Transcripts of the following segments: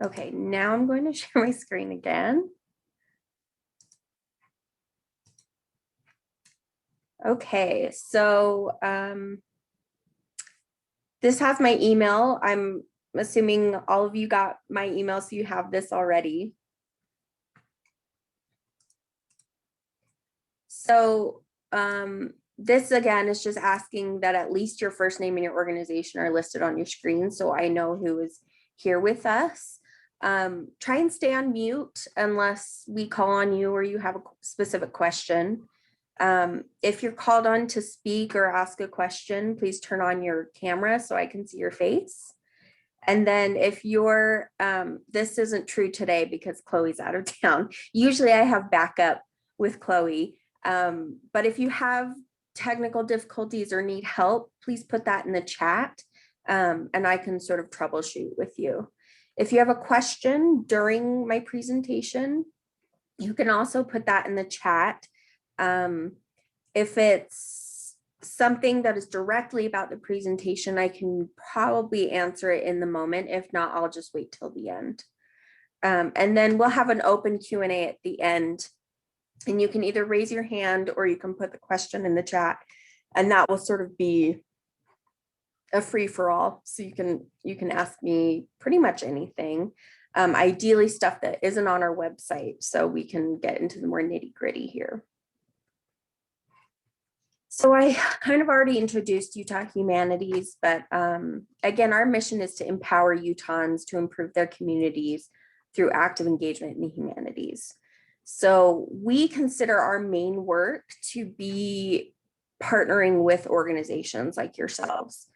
Okay, now I'm going to share my screen again. Okay, so this has my email. I'm assuming all of you got my email, so you have this already. So this again is just asking that at least your first name and your organization are listed on your screen so I know who is here with us. Try and stay on mute unless we call on you or you have a specific question. If you're called on to speak or ask a question, please turn on your camera so I can see your face. And then if you're, this isn't true today because Chloe's out of town. Usually I have backup with Chloe. But if you have technical difficulties or need help, please put that in the chat and I can sort of troubleshoot with you. If you have a question during my presentation, you can also put that in the chat. If it's something that is directly about the presentation, I can probably answer it in the moment. If not, I'll just wait till the end. And then we'll have an open Q&A at the end. And you can either raise your hand or you can put the question in the chat. And that will sort of be a free for all. So you can ask me pretty much anything. Ideally stuff that isn't on our website so we can get into the more nitty gritty here. So I kind of already introduced Utah Humanities, but again, our mission is to empower Utahns to improve their communities through active engagement in the humanities. So we consider our main work to be partnering with organizations like yourselves.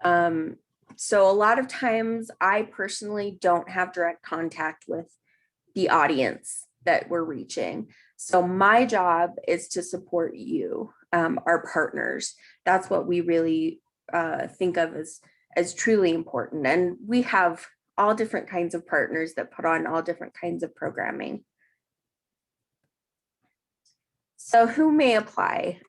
So a lot of times I personally don't have direct contact with the audience that we're reaching. So my job is to support you, our partners. That's what we really think of as truly important. And we have all different kinds of partners that put on all different kinds of programming. So who may apply?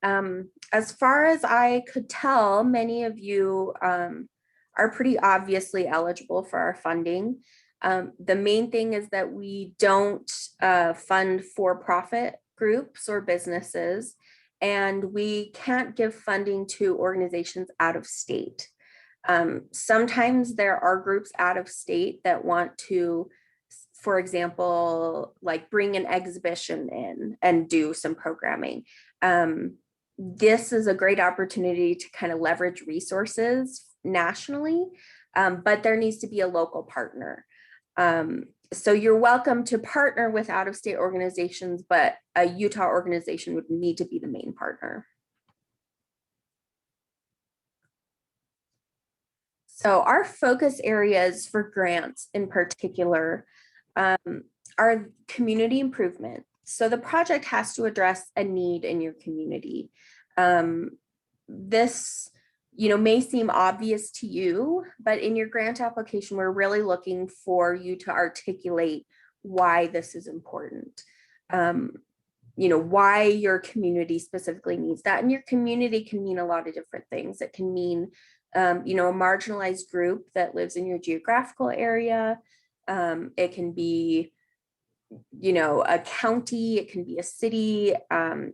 As far as I could tell, many of you are pretty obviously eligible for our funding. The main thing is that we don't fund for-profit groups or businesses, and we can't give funding to organizations out of state. Sometimes there are groups out of state that want to, for example, like bring an exhibition in and do some programming. This is a great opportunity to kind of leverage resources nationally, but there needs to be a local partner. So you're welcome to partner with out-of-state organizations, but a Utah organization would need to be the main partner. So our focus areas for grants in particular are community improvement. So the project has to address a need in your community. This may seem obvious to you, but in your grant application, we're really looking for you to articulate why this is important. Why your community specifically needs that. And your community can mean a lot of different things. It can mean, a marginalized group that lives in your geographical area. It can be, a county, it can be a city,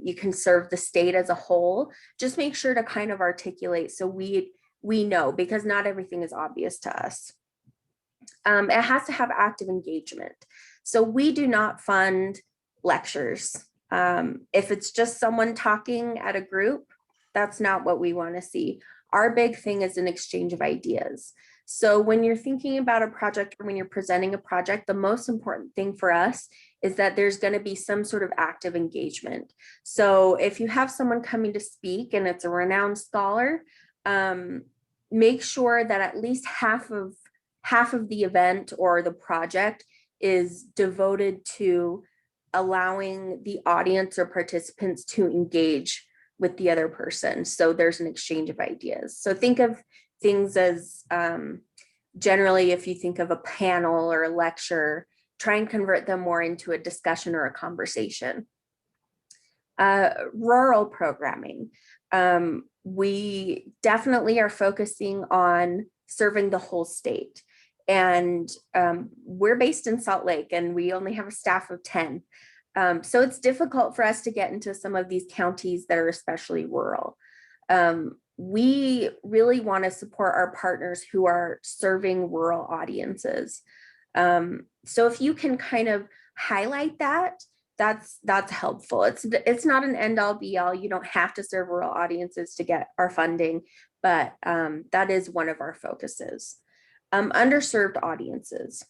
you can serve the state as a whole. Just make sure to kind of articulate so we know, because not everything is obvious to us. It has to have active engagement. So we do not fund lectures. If it's just someone talking at a group, that's not what we want to see. Our big thing is an exchange of ideas. So when you're thinking about a project or when you're presenting a project, the most important thing for us is that there's going to be some sort of active engagement. So if you have someone coming to speak and it's a renowned scholar, make sure that at least half of the event or the project is devoted to allowing the audience or participants to engage with the other person. So there's an exchange of ideas. So think of things as generally, if you think of a panel or a lecture, try and convert them more into a discussion or a conversation. Rural programming. We definitely are focusing on serving the whole state. And we're based in Salt Lake and we only have a staff of 10. So it's difficult for us to get into some of these counties that are especially rural. We really want to support our partners who are serving rural audiences. So if you can kind of highlight that, that's helpful. It's not an end all be all. You don't have to serve rural audiences to get our funding, but that is one of our focuses. Underserved audiences.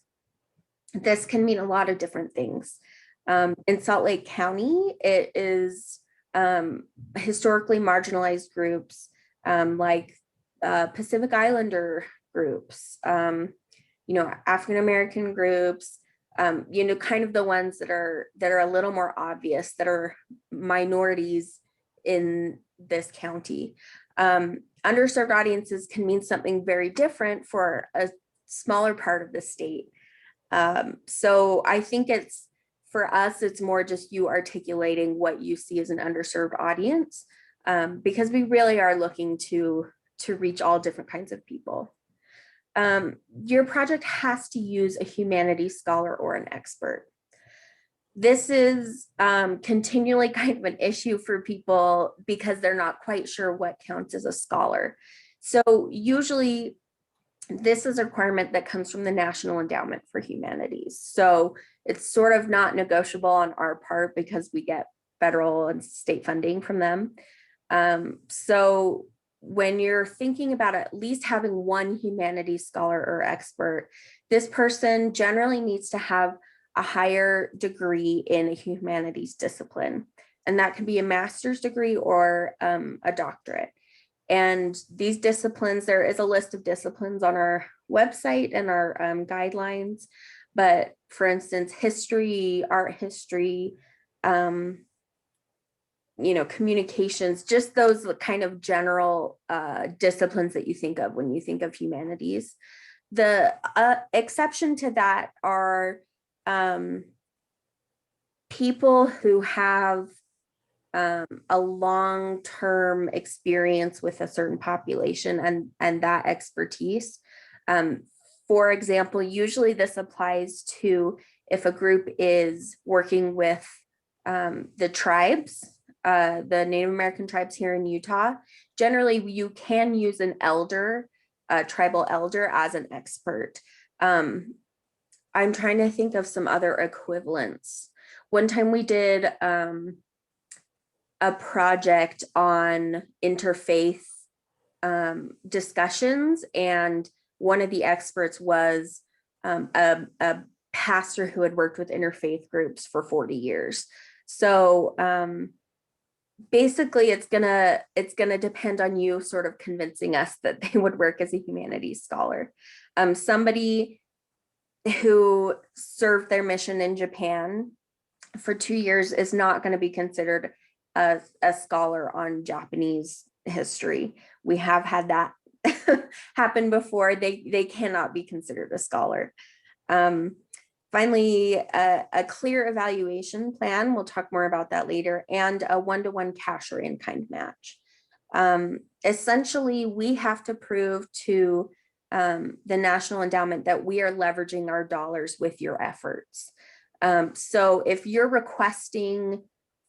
This can mean a lot of different things. In Salt Lake County, it is historically marginalized groups like Pacific Islander groups, African American groups, kind of the ones that are a little more obvious, that are minorities in this county. Underserved audiences can mean something very different for a smaller part of the state. So I think for us, it's more just you articulating what you see as an underserved audience, because we really are looking to reach all different kinds of people. Your project has to use a humanities scholar or an expert. This is continually kind of an issue for people because they're not quite sure what counts as a scholar. So usually this is a requirement that comes from the National Endowment for Humanities. So it's sort of not negotiable on our part because we get federal and state funding from them. So when you're thinking about at least having one humanities scholar or expert, this person generally needs to have a higher degree in a humanities discipline. And that can be a master's degree or a doctorate. And these disciplines, there is a list of disciplines on our website and our guidelines. But for instance, history, art history, communications, just those kind of general disciplines that you think of when you think of humanities. The exception to that are people who have a long-term experience with a certain population and that expertise. For example, usually this applies to if a group is working with the tribes, the Native American tribes here in Utah. Generally, you can use an elder, a tribal elder, as an expert. I'm trying to think of some other equivalents. One time we did a project on interfaith discussions, and one of the experts was a pastor who had worked with interfaith groups for 40 years. So basically it's gonna depend on you sort of convincing us that they would work as a humanities scholar. Somebody who served their mission in Japan for 2 years is not going to be considered a scholar on Japanese history. We have had that happen before. They cannot be considered a scholar. Finally, a clear evaluation plan. We'll talk more about that later, and a one-to-one cash or in-kind match. Essentially, we have to prove to the National Endowment that we are leveraging our dollars with your efforts. So if you're requesting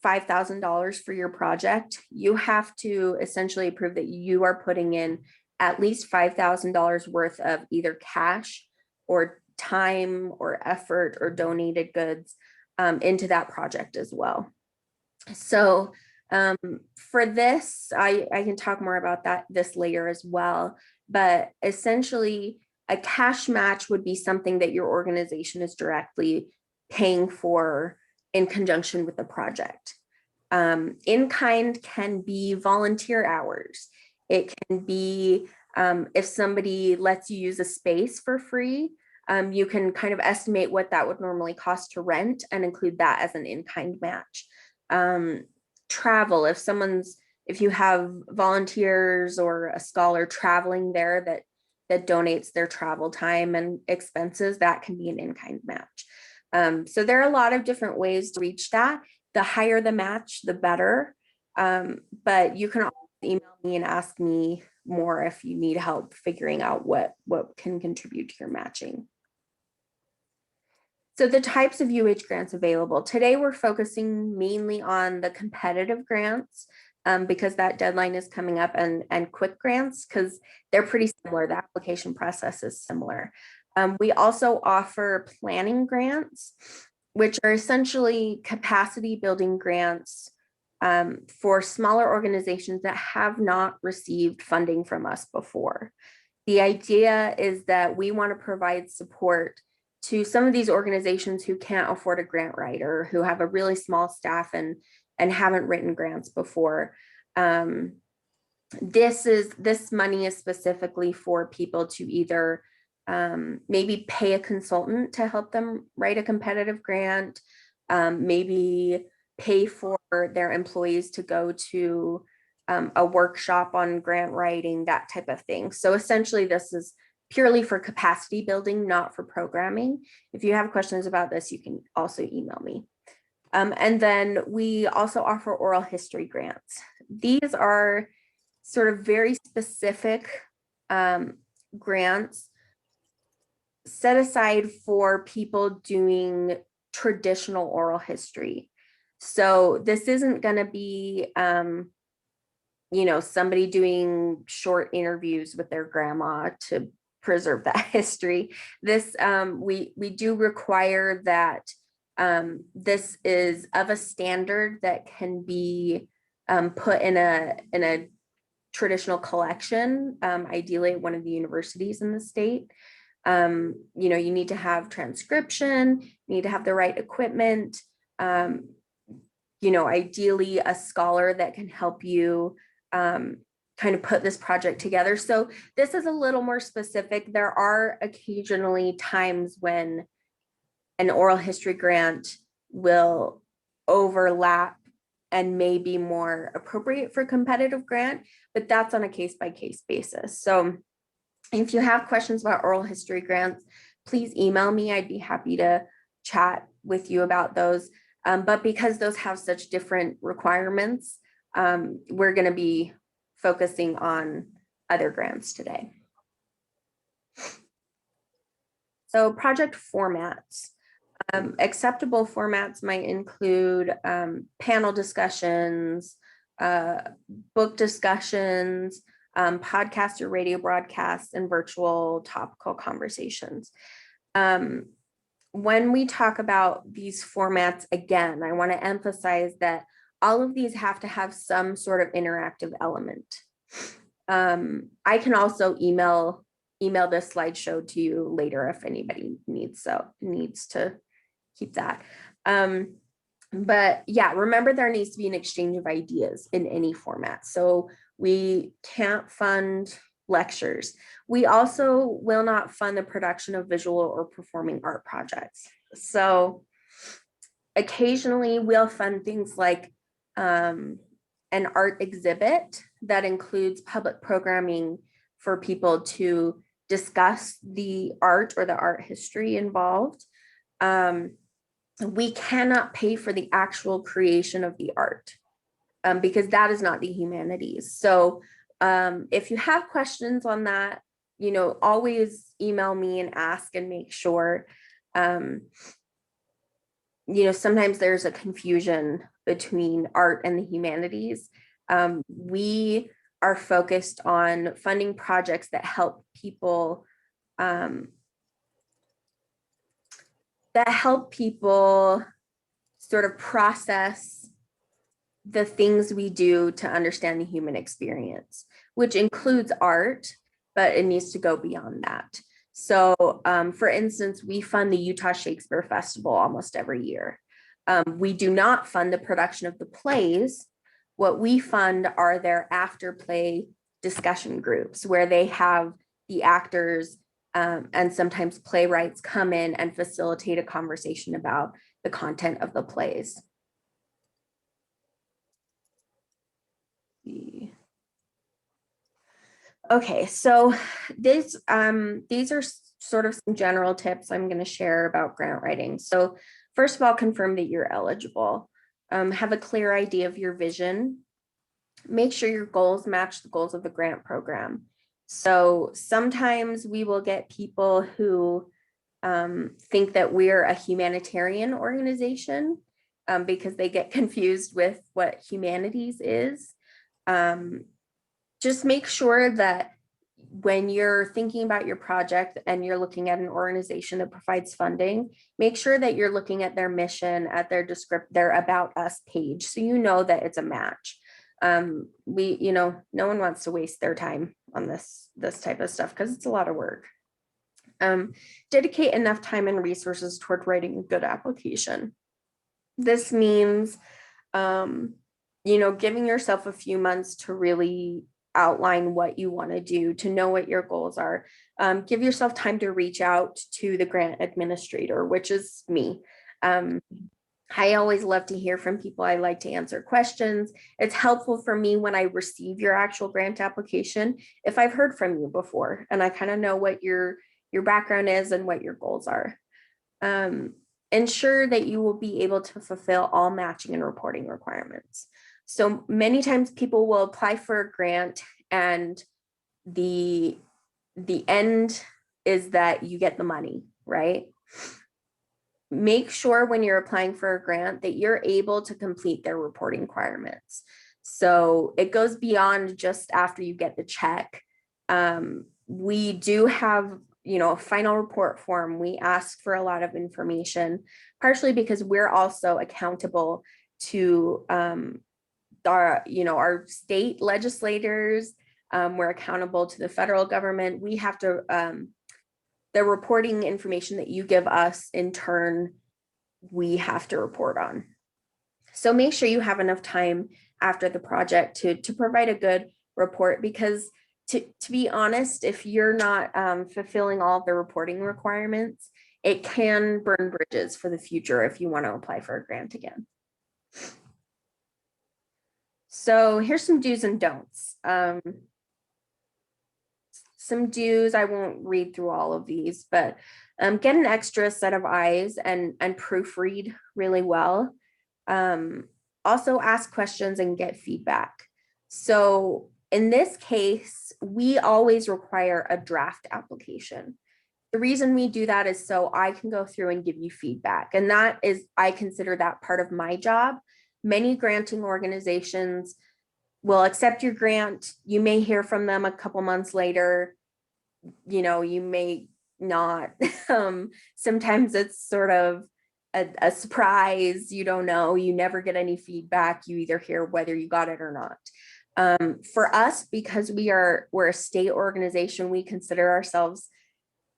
$5,000 for your project, you have to essentially prove that you are putting in at least $5,000 worth of either cash or time or effort or donated goods into that project as well. So for this, I can talk more about this later as well, but essentially a cash match would be something that your organization is directly paying for in conjunction with the project. In kind can be volunteer hours. It can be if somebody lets you use a space for free, you can kind of estimate what that would normally cost to rent and include that as an in-kind match. Travel, if you have volunteers or a scholar traveling there that donates their travel time and expenses, that can be an in-kind match. So there are a lot of different ways to reach that. The higher the match, the better. But you can also email me and ask me more if you need help figuring out what can contribute to your matching. So the types of UH grants available. Today, we're focusing mainly on the competitive grants because that deadline is coming up, and quick grants because they're pretty similar. The application process is similar. We also offer planning grants, which are essentially capacity building grants for smaller organizations that have not received funding from us before. The idea is that we want to provide support to some of these organizations who can't afford a grant writer, who have a really small staff and haven't written grants before. This money is specifically for people to either maybe pay a consultant to help them write a competitive grant, maybe pay for their employees to go to a workshop on grant writing, that type of thing. So essentially, this is purely for capacity building, not for programming. If you have questions about this, you can also email me. And then we also offer oral history grants. These are sort of very specific grants set aside for people doing traditional oral history. So this isn't going to be, somebody doing short interviews with their grandma to preserve that history. This we do require that this is of a standard that can be put in a traditional collection, ideally at one of the universities in the state. You need to have transcription, you need to have the right equipment, ideally a scholar that can help you kind of put this project together. So this is a little more specific. There are occasionally times when an oral history grant will overlap and may be more appropriate for competitive grant, but that's on a case-by-case basis. So if you have questions about oral history grants, please email me. I'd be happy to chat with you about those. But because those have such different requirements, we're going to be focusing on other grants today. So project formats. Acceptable formats might include panel discussions, book discussions, podcast or radio broadcasts, and virtual topical conversations. When we talk about these formats, again, I want to emphasize that all of these have to have some sort of interactive element. I can also email this slideshow to you later if anybody needs to keep that. But yeah, remember there needs to be an exchange of ideas in any format. So we can't fund lectures. We also will not fund the production of visual or performing art projects. So occasionally we'll fund things like an art exhibit that includes public programming for people to discuss the art or the art history involved. We cannot pay for the actual creation of the art because that is not the humanities. So if you have questions on that, always email me and ask and make sure. Sometimes there's a confusion between art and the humanities. We are focused on funding projects that help people sort of process the things we do to understand the human experience, which includes art, but it needs to go beyond that. So for instance, we fund the Utah Shakespeare Festival almost every year. We do not fund the production of the plays. What we fund are their after play discussion groups where they have the actors and sometimes playwrights come in and facilitate a conversation about the content of the plays. Okay, so these are sort of some general tips I'm going to share about grant writing. So first of all, confirm that you're eligible. Have a clear idea of your vision. make sure your goals match the goals of the grant program. So sometimes we will get people who think that we're a humanitarian organization because they get confused with what humanities is. Just make sure that when you're thinking about your project and you're looking at an organization that provides funding, make sure that you're looking at their mission, at their About Us page, so you know that it's a match. No one wants to waste their time on this type of stuff because it's a lot of work. Dedicate enough time and resources toward writing a good application. This means, giving yourself a few months to really outline what you want to do, to know what your goals are. Give yourself time to reach out to the grant administrator, which is me. I always love to hear from people. I like to answer questions. It's helpful for me when I receive your actual grant application, if I've heard from you before and I kind of know what your background is and what your goals are. Ensure that you will be able to fulfill all matching and reporting requirements. So many times people will apply for a grant and the end is that you get the money, right? Make sure when you're applying for a grant that you're able to complete their reporting requirements. So it goes beyond just after you get the check. We do have, a final report form. We ask for a lot of information, partially because we're also accountable to our state legislators. We're accountable to the federal government. We have to the reporting information that you give us, in turn, we have to report on. So make sure you have enough time after the project to provide a good report, because to be honest, if you're not fulfilling all of the reporting requirements, it can burn bridges for the future if you want to apply for a grant again. So here's some do's and don'ts. Some do's, I won't read through all of these, but get an extra set of eyes and proofread really well. Also ask questions and get feedback. So in this case, we always require a draft application. The reason we do that is so I can go through and give you feedback. And that is, I consider that part of my job. Many granting organizations will accept your grant. You may hear from them a couple months later. You may not. Sometimes it's sort of a surprise. You don't know. You never get any feedback. You either hear whether you got it or not. For us, because we're a state organization, we consider ourselves,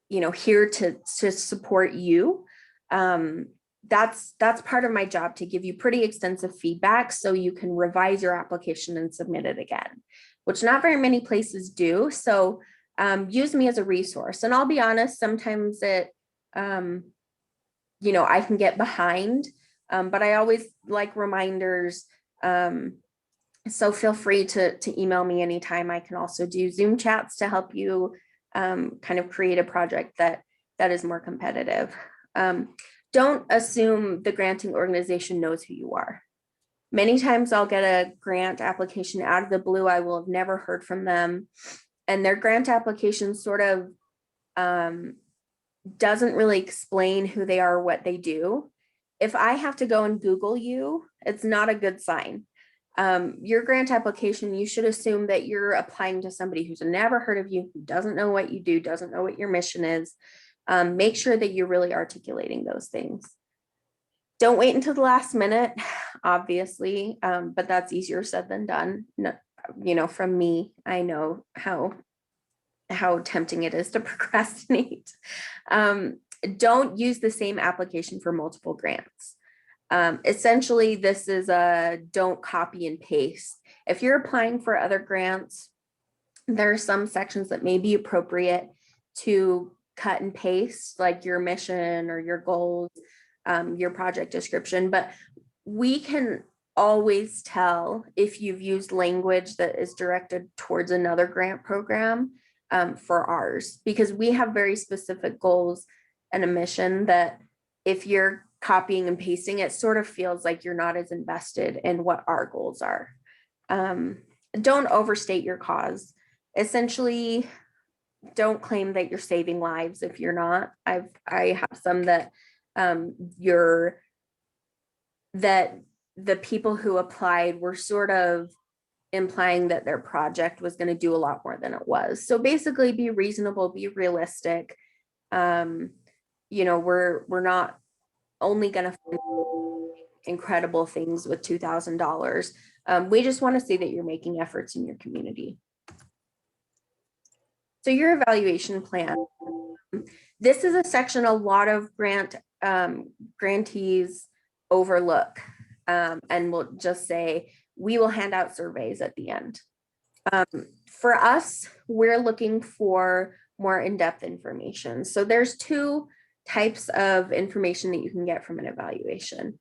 here to support you. That's part of my job, to give you pretty extensive feedback so you can revise your application and submit it again, which not very many places do. So use me as a resource. And I'll be honest, sometimes I can get behind, but I always like reminders. So feel free to email me anytime. I can also do Zoom chats to help you kind of create a project that is more competitive. Don't assume the granting organization knows who you are. Many times I'll get a grant application out of the blue. I will have never heard from them, and their grant application sort of doesn't really explain who they are, what they do. If I have to go and Google you, it's not a good sign. Your grant application, you should assume that you're applying to somebody who's never heard of you, who doesn't know what you do, doesn't know what your mission is. Make sure that you're really articulating those things. Don't wait until the last minute, obviously, but that's easier said than done. No, from me, I know how tempting it is to procrastinate. Don't use the same application for multiple grants. Essentially, this is a don't copy and paste. If you're applying for other grants, there are some sections that may be appropriate to cut and paste, like your mission or your goals, your project description, but we can always tell if you've used language that is directed towards another grant program for ours, because we have very specific goals and a mission that if you're copying and pasting, it sort of feels like you're not as invested in what our goals are. don't overstate your cause. Essentially, don't claim that you're saving lives if you're not. I have some that you're that the people who applied were sort of implying that their project was going to do a lot more than it was. So basically, be reasonable, be realistic. We're not only going to find incredible things with $2,000. We just want to see that you're making efforts in your community. So your evaluation plan. This is a section a lot of grantees overlook, and we'll just say, we will hand out surveys at the end. For us, we're looking for more in-depth information. So there's two types of information that you can get from an evaluation.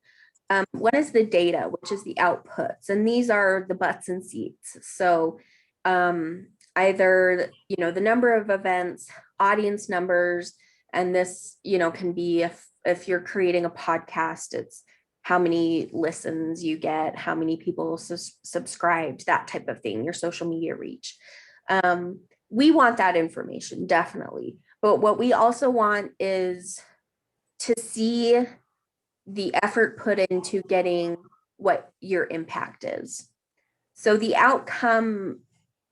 One is the data, which is the outputs, and these are the butts and seats. So either, the number of events, audience numbers, and this, can be if you're creating a podcast, it's how many listens you get, how many people subscribed, that type of thing, your social media reach. We want that information, definitely. But what we also want is to see the effort put into getting what your impact is. So the outcome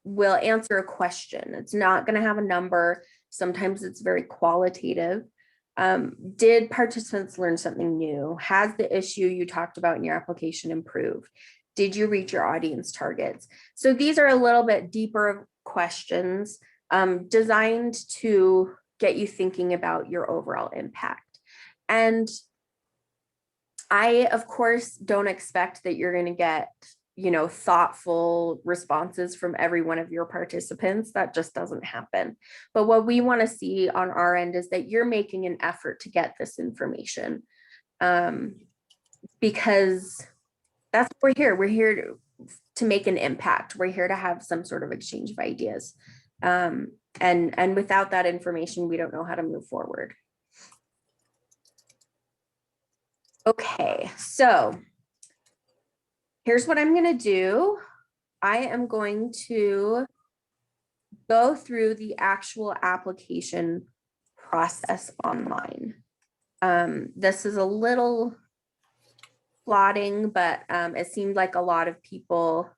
will answer a question. It's not going to have a number. Sometimes it's very qualitative. Did participants learn something new? Has the issue you talked about in your application improved? Did you reach your audience targets? So these are a little bit deeper questions designed to get you thinking about your overall impact. And I, of course, don't expect that you're going to get, thoughtful responses from every one of your participants. That just doesn't happen. But what we want to see on our end is that you're making an effort to get this information, because that's what we're here. We're here to make an impact. We're here to have some sort of exchange of ideas. And without that information, we don't know how to move forward. Okay, so here's what I'm going to do. I am going to go through the actual application process online. This is a little plotting, but it seemed like a lot of people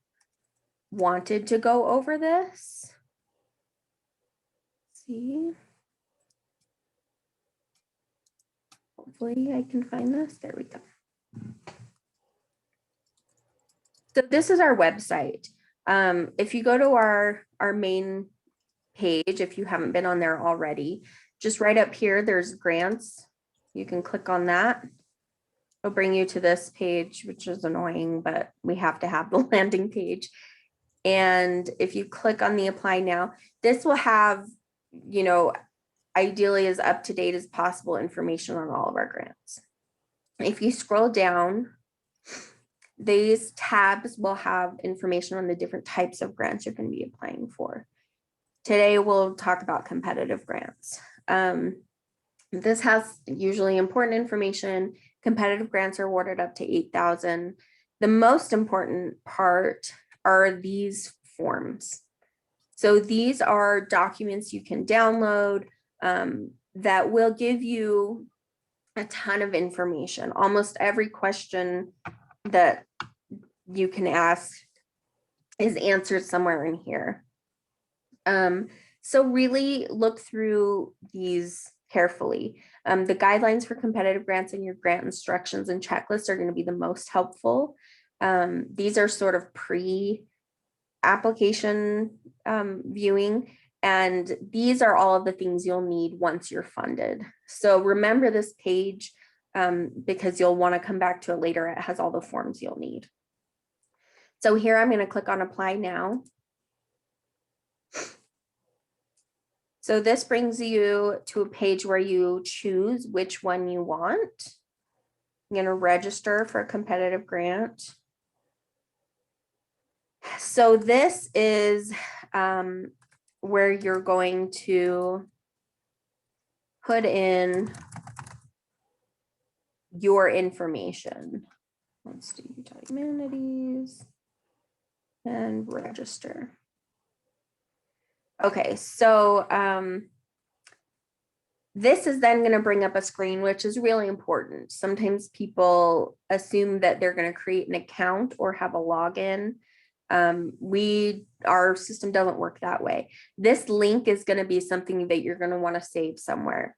wanted to go over this. Let's see. Hopefully I can find this. There we go. So this is our website. If you go to our main page, if you haven't been on there already, just right up here, there's grants. You can click on that. It'll bring you to this page, which is annoying, but we have to have the landing page. And if you click on the apply now, this will have, ideally as up to date as possible information on all of our grants. If you scroll down, these tabs will have information on the different types of grants you're going to be applying for. Today, we'll talk about competitive grants. This has usually important information. Competitive grants are awarded up to $8,000. The most important part are these forms. So these are documents you can download that will give you a ton of information. Almost every question that you can ask is answered somewhere in here. So really look through these carefully. The guidelines for competitive grants and your grant instructions and checklists are going to be the most helpful. These are sort of pre-application viewing, and these are all of the things you'll need once you're funded. So remember this page because you'll want to come back to it later. It has all the forms you'll need. So here I'm going to click on apply now. So this brings you to a page where you choose which one you want. I'm going to register for a competitive grant. So this is where you're going to put in your information. Let's do Utah Humanities. and register. Okay, so this is then going to bring up a screen, which is really important. Sometimes people assume that they're going to create an account or have a login. Our system doesn't work that way. This link is going to be something that you're going to want to save somewhere.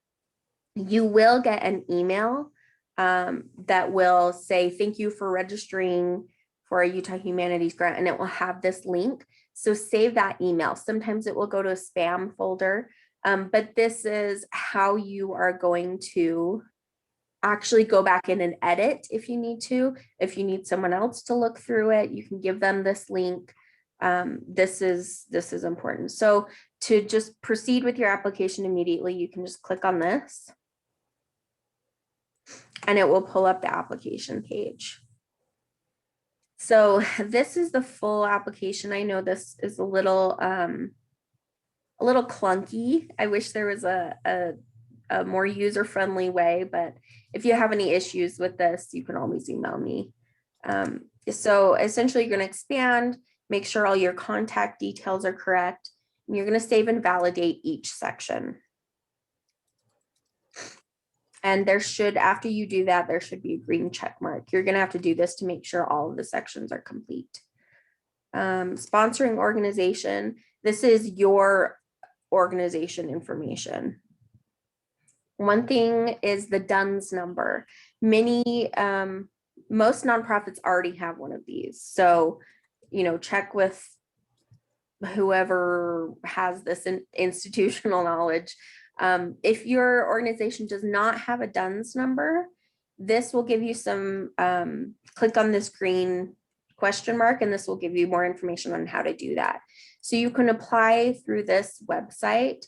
You will get an email that will say, thank you for registering for a Utah Humanities grant, and it will have this link. So save that email. Sometimes it will go to a spam folder, but this is how you are going to actually go back in and edit if you need to. If you need someone else to look through it, you can give them this link. This is important. So to just proceed with your application immediately, you can just click on this and it will pull up the application page. So this is the full application. I know this is a little clunky. I wish there was a more user-friendly way, but if you have any issues with this, you can always email me. So essentially, you're going to expand, make sure all your contact details are correct, and you're going to save and validate each section. And there should, after you do that, there should be a green check mark. You're going to have to do this to make sure all of the sections are complete. Sponsoring organization. This is your organization information. One thing is the DUNS number. Most nonprofits already have one of these. So, check with whoever has this institutional knowledge. If your organization does not have a DUNS number, this will give you some, click on this green question mark, and this will give you more information on how to do that. So you can apply through this website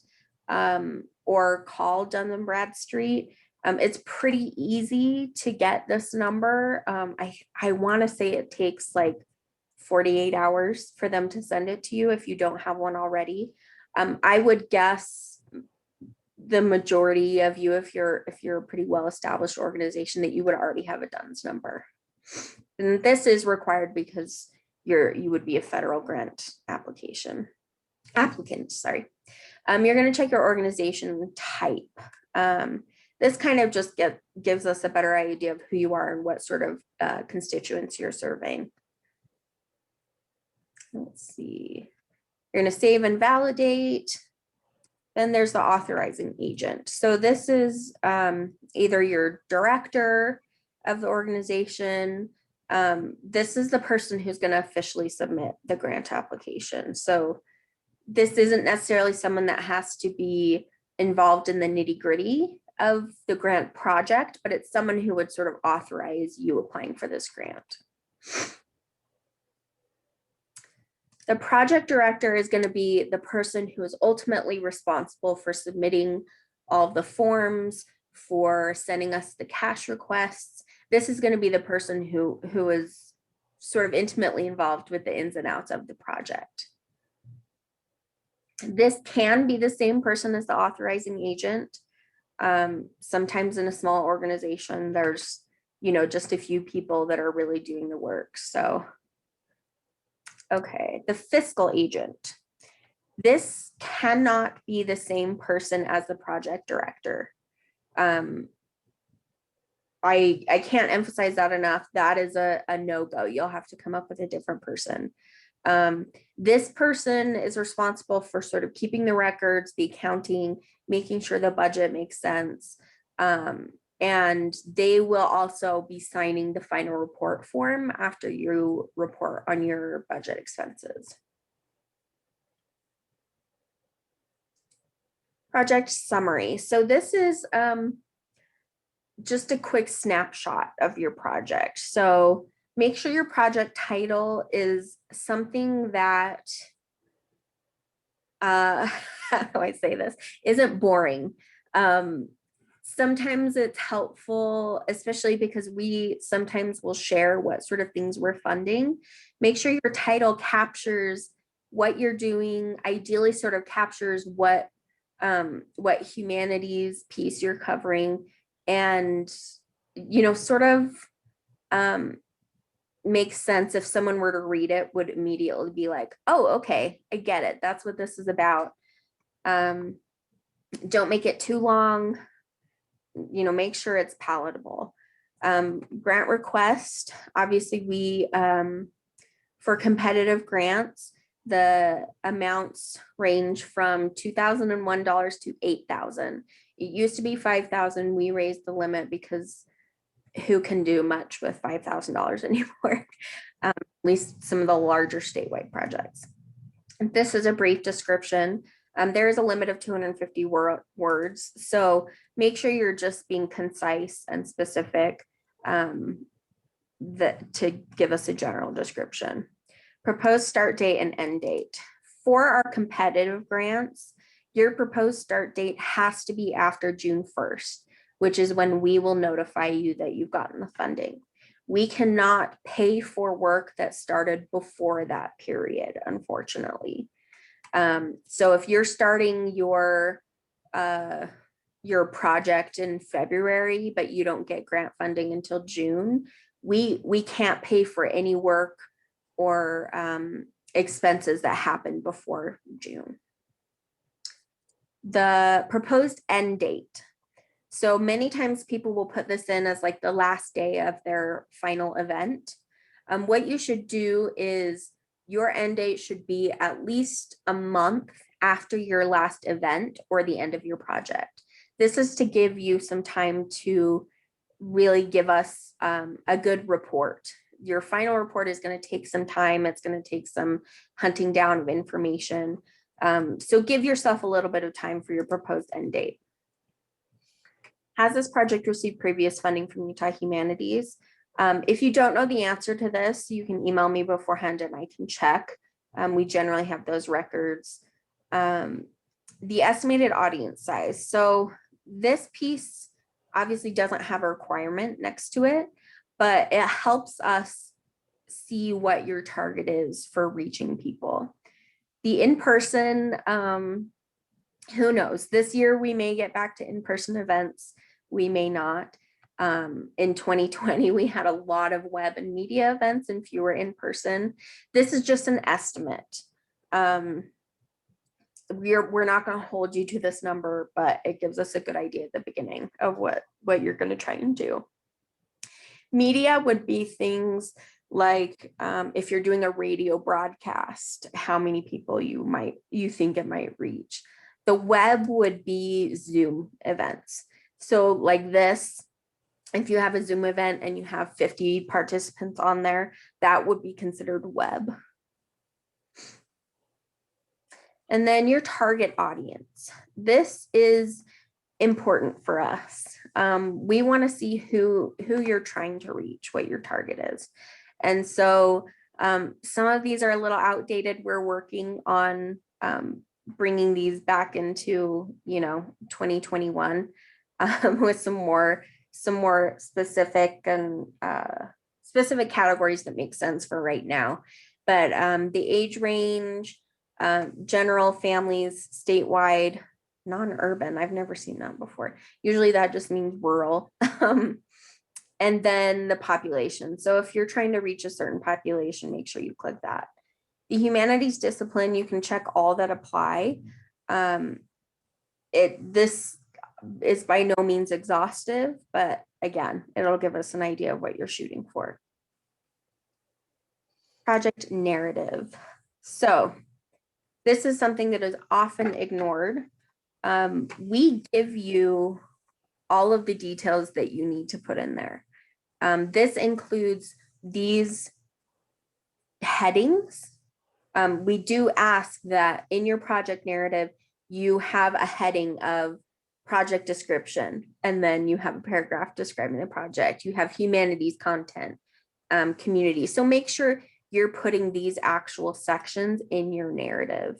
or call Dun & Bradstreet. It's pretty easy to get this number. I want to say it takes like 48 hours for them to send it to you if you don't have one already. I would guess the majority of you, if you're a pretty well-established organization, that you would already have a DUNS number. And this is required because you would be a federal grant applicant, sorry. You're going to check your organization type. This kind of just gives us a better idea of who you are and what sort of constituents you're serving. Let's see. You're going to save and validate. Then there's the authorizing agent. So this is either your director of the organization. This is the person who's going to officially submit the grant application. So this isn't necessarily someone that has to be involved in the nitty-gritty of the grant project, but it's someone who would sort of authorize you applying for this grant. The project director is going to be the person who is ultimately responsible for submitting all of the forms, for sending us the cash requests. This is going to be the person who is sort of intimately involved with the ins and outs of the project. This can be the same person as the authorizing agent. Sometimes in a small organization, there's, just a few people that are really doing the work. So, okay, the fiscal agent. This cannot be the same person as the project director. I can't emphasize that enough. That is a no-go. You'll have to come up with a different person. This person is responsible for sort of keeping the records, the accounting, making sure the budget makes sense. And they will also be signing the final report form after you report on your budget expenses. Project summary. So this is just a quick snapshot of your project. So make sure your project title is something that, how do I say this, isn't boring. Sometimes it's helpful, especially because we sometimes will share what sort of things we're funding. Make sure your title captures what you're doing, ideally sort of captures what humanities piece you're covering, and sort of makes sense. If someone were to read it, would immediately be like, oh, okay, I get it. That's what this is about. Don't make it too long. Make sure it's palatable. Grant request, obviously we, for competitive grants, the amounts range from $2,001 to $8,000. It used to be $5,000. We raised the limit because who can do much with $5,000 anymore? At least some of the larger statewide projects. This is a brief description. There is a limit of 250 words. So make sure you're just being concise and specific to give us a general description. Proposed start date and end date. For our competitive grants, your proposed start date has to be after June 1st, which is when we will notify you that you've gotten the funding. We cannot pay for work that started before that period, unfortunately. So if you're starting your project in February, but you don't get grant funding until June, we can't pay for any work or expenses that happen before June. The proposed end date. So many times people will put this in as like the last day of their final event. What you should do is your end date should be at least a month after your last event or the end of your project. This is to give you some time to really give us a good report. Your final report is going to take some time. It's going to take some hunting down of information. So give yourself a little bit of time for your proposed end date. Has this project received previous funding from Utah Humanities? If you don't know the answer to this, you can email me beforehand and I can check. We generally have those records. The estimated audience size. So this piece obviously doesn't have a requirement next to it, but it helps us see what your target is for reaching people. The in-person, who knows? This year we may get back to in-person events. We may not. In 2020, we had a lot of web and media events and fewer in person. This is just an estimate. We're not going to hold you to this number, but it gives us a good idea at the beginning of what you're going to try and do. Media would be things like if you're doing a radio broadcast, how many people you think it might reach. The web would be Zoom events. So like this, if you have a Zoom event and you have 50 participants on there, that would be considered web. And then your target audience. This is important for us. We want to see who you're trying to reach, what your target is. And so some of these are a little outdated. We're working on bringing these back into 2021 with some more specific and specific categories that make sense for right now. But the age range, general, families, statewide, non-urban, I've never seen that before. Usually that just means rural. And then the population. So if you're trying to reach a certain population, make sure you click that. The humanities discipline, you can check all that apply. This is by no means exhaustive, but again, it'll give us an idea of what you're shooting for. Project narrative. So this is something that is often ignored. We give you all of the details that you need to put in there. This includes these headings. We do ask that in your project narrative, you have a heading of project description, and then you have a paragraph describing the project. You have humanities content, community. So make sure you're putting these actual sections in your narrative.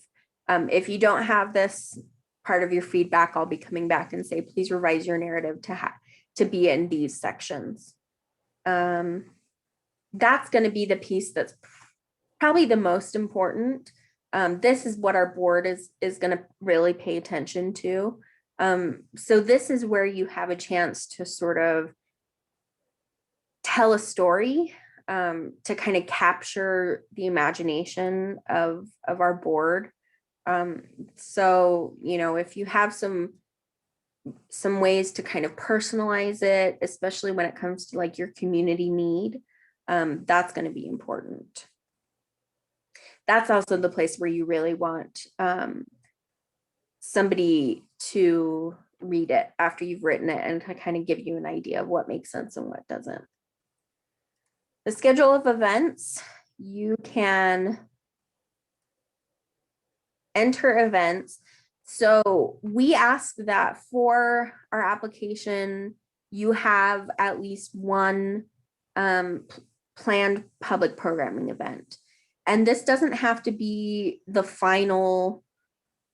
If you don't have this part of your feedback, I'll be coming back and say, please revise your narrative to be in these sections. That's going to be the piece that's probably the most important. This is what our board is going to really pay attention to. So this is where you have a chance to sort of tell a story to kind of capture the imagination of our board. So, you know, if you have some ways to kind of personalize it, especially when it comes to like your community need, that's going to be important. That's also the place where you really want somebody to read it after you've written it and to kind of give you an idea of what makes sense and what doesn't. The schedule of events, you can enter events. So we ask that for our application, you have at least one planned public programming event. And this doesn't have to be the final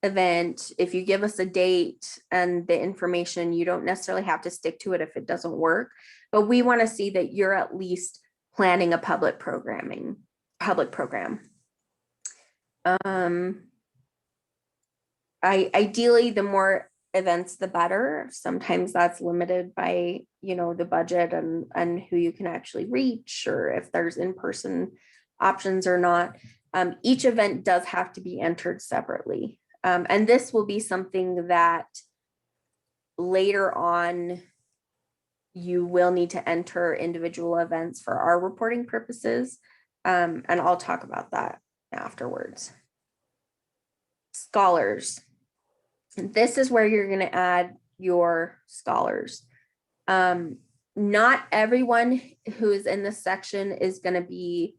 event. If you give us a date and the information, you don't necessarily have to stick to it if it doesn't work. But we want to see that you're at least planning a public program. Ideally, the more events, the better. Sometimes that's limited by, you know, the budget and who you can actually reach, or if there's in-person options or not. Each event does have to be entered separately. And this will be something that later on you will need to enter individual events for our reporting purposes. And I'll talk about that afterwards. Scholars. This is where you're going to add your scholars. Not everyone who's in this section is going to be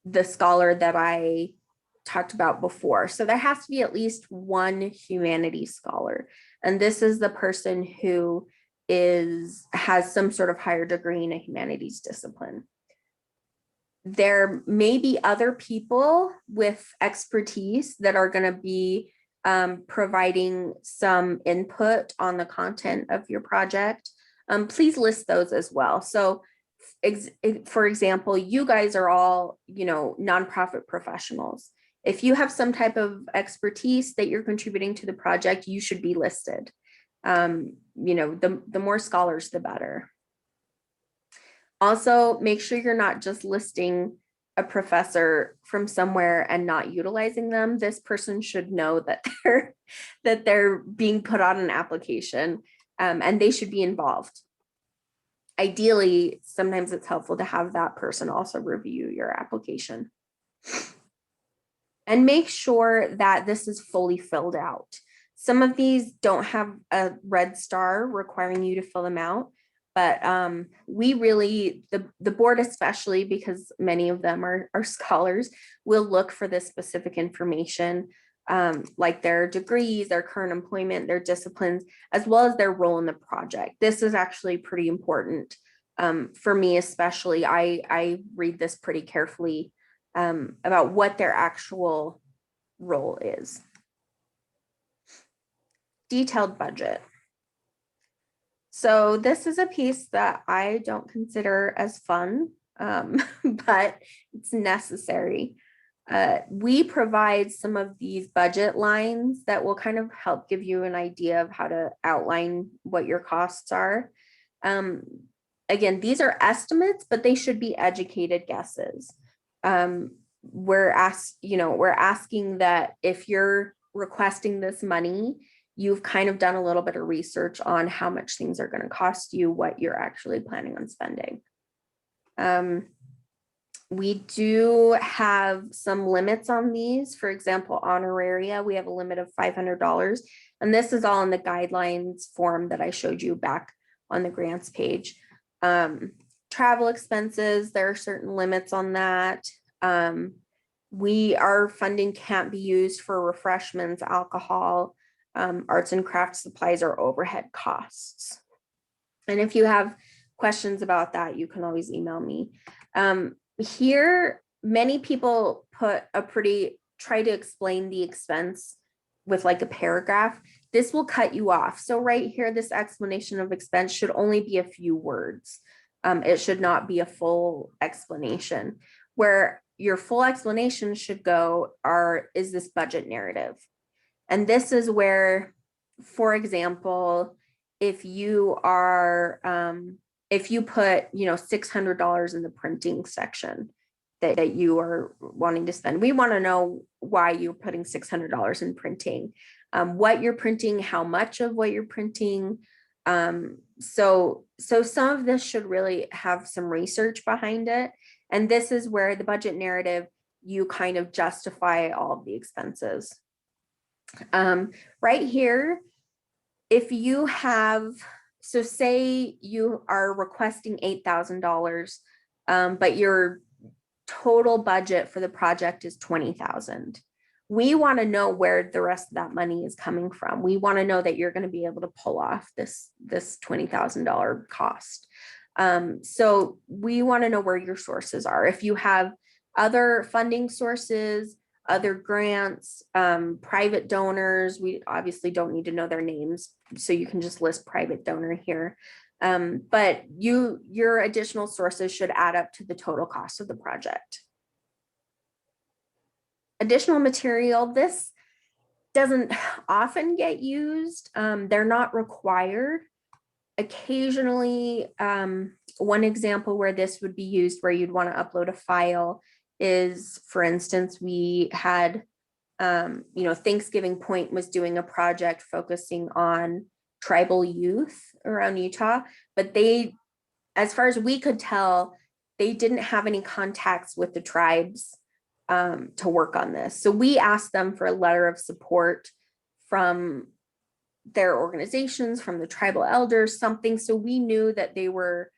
the scholar that I talked about before. So there has to be at least one humanities scholar. And this is the person who has some sort of higher degree in a humanities discipline. There may be other people with expertise that are going to be providing some input on the content of your project. Please list those as well. So for example, you guys are all, you know, nonprofit professionals. If you have some type of expertise that you're contributing to the project, you should be listed. You know, the more scholars, the better. Also, make sure you're not just listing a professor from somewhere and not utilizing them. This person should know that they're being put on an application, and they should be involved. Ideally, sometimes it's helpful to have that person also review your application. And make sure that this is fully filled out. Some of these don't have a red star requiring you to fill them out, but we really, the board especially, because many of them are scholars, will look for this specific information, like their degrees, their current employment, their disciplines, as well as their role in the project. This is actually pretty important for me, especially. I read this pretty carefully about what their actual role is. Detailed budget. So this is a piece that I don't consider as fun, but it's necessary. We provide some of these budget lines that will kind of help give you an idea of how to outline what your costs are. Again, these are estimates, but they should be educated guesses. We're asking that if you're requesting this money, you've kind of done a little bit of research on how much things are going to cost you, what you're actually planning on spending. We do have some limits on these. For example, honoraria, we have a limit of $500. And this is all in the guidelines form that I showed you back on the grants page. Travel expenses, there are certain limits on that. Our funding can't be used for refreshments, alcohol, arts and crafts supplies, or overhead costs. And if you have questions about that, you can always email me. Here, many people try to explain the expense with like a paragraph. This will cut you off. So right here, this explanation of expense should only be a few words. It should not be a full explanation. Where your full explanation should go is this budget narrative. And this is where, for example, if you are if you put, you know, $600 in the printing section that you are wanting to spend, we want to know why you're putting $600 in printing, what you're printing, how much of what you're printing. So some of this should really have some research behind it. And this is where the budget narrative, you kind of justify all of the expenses. Right here, if you have, so say you are requesting $8,000, but your total budget for the project is $20,000. We want to know where the rest of that money is coming from. We want to know that you're going to be able to pull off this $20,000 cost. So we want to know where your sources are. If you have other funding sources, other grants, private donors, we obviously don't need to know their names, so you can just list private donor here. But your additional sources should add up to the total cost of the project. Additional material, this doesn't often get used. They're not required. Occasionally, one example where this would be used, where you'd want to upload a file, is, for instance, we had, Thanksgiving Point was doing a project focusing on tribal youth around Utah, but they, as far as we could tell, they didn't have any contacts with the tribes to work on this. So we asked them for a letter of support from their organizations, from the tribal elders, something. So we knew that they were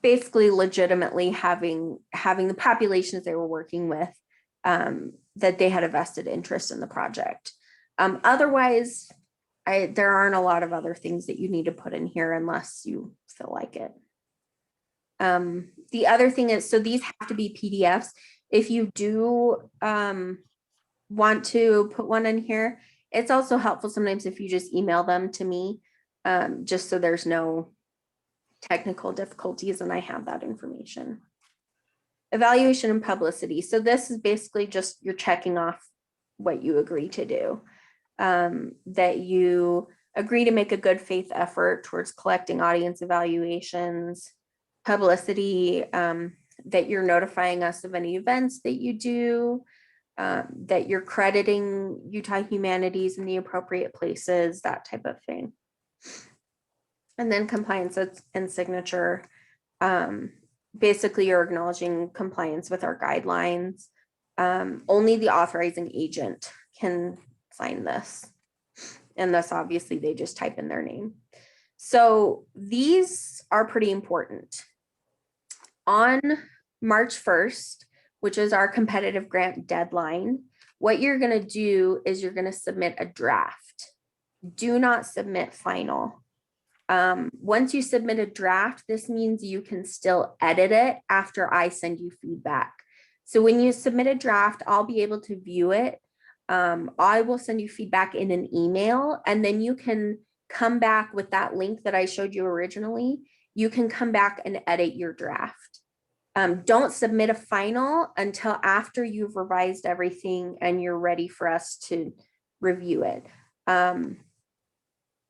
basically legitimately having the populations they were working with, that they had a vested interest in the project. Otherwise, there aren't a lot of other things that you need to put in here unless you feel like it. The other thing is, so these have to be PDFs. If you do want to put one in here, it's also helpful sometimes if you just email them to me, just so there's no technical difficulties and I have that information. Evaluation and publicity. So this is basically just you're checking off what you agree to do, that you agree to make a good faith effort towards collecting audience evaluations, publicity, that you're notifying us of any events that you do, that you're crediting Utah Humanities in the appropriate places, that type of thing. And then compliance and signature. Basically, you're acknowledging compliance with our guidelines. Only the authorizing agent can sign this. And thus, obviously, they just type in their name. So these are pretty important. On March 1st, which is our competitive grant deadline, what you're going to do is you're going to submit a draft. Do not submit final. Once you submit a draft, this means you can still edit it after I send you feedback. So when you submit a draft, I'll be able to view it. I will send you feedback in an email, and then you can come back with that link that I showed you originally. You can come back and edit your draft. Don't submit a final until after you've revised everything and you're ready for us to review it.